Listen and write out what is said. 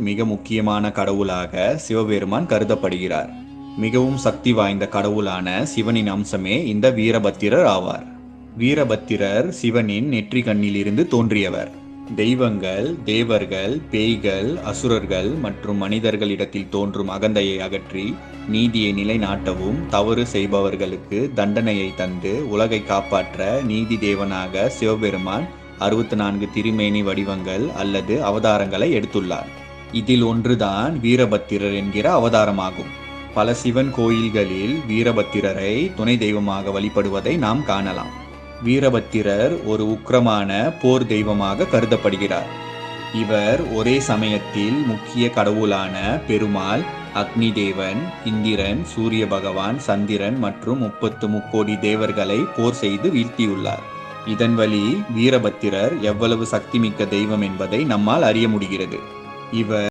மிக முக்கியமான கடவுளாக சிவபெருமான் கருதப்படுகிறார். மிகவும் சக்தி வாய்ந்த கடவுளான சிவனின் அம்சமே இந்த வீரபத்திரர் ஆவார். வீரபத்திரர் சிவனின் நெற்றி கண்ணிலிருந்து தோன்றியவர். தெய்வங்கள், தேவர்கள், பேய்கள், அசுரர்கள் மற்றும் மனிதர்களிடத்தில் தோன்றும் அகந்தையை அகற்றி நீதியை நிலைநாட்டவும் தவறு செய்பவர்களுக்கு தண்டனையை தந்து உலகை காப்பாற்ற நீதி தேவனாக சிவபெருமான் 64 திருமேனி வடிவங்கள் அல்லது அவதாரங்களை எடுத்துள்ளார். இதில் ஒன்றுதான் வீரபத்திரர் என்கிற அவதாரமாகும். பல சிவன் கோயில்களில் வீரபத்திரரை துணை தெய்வமாக வழிபடுவதை நாம் காணலாம். வீரபத்திரர் ஒரு உக்கிரமான போர் தெய்வமாக கருதப்படுகிறார். இவர் ஒரே சமயத்தில் முக்கிய கடவுளான பெருமாள், அக்னி தேவன், இந்திரன், சூரிய பகவான், சந்திரன் மற்றும் 30 முக்கோடி தேவர்களை போர் செய்து வீழ்த்தியுள்ளார். இதன் வழி வீரபத்திரர் எவ்வளவு சக்திமிக்க தெய்வம் என்பதை நம்மால் அறிய முடிகிறது. இவர்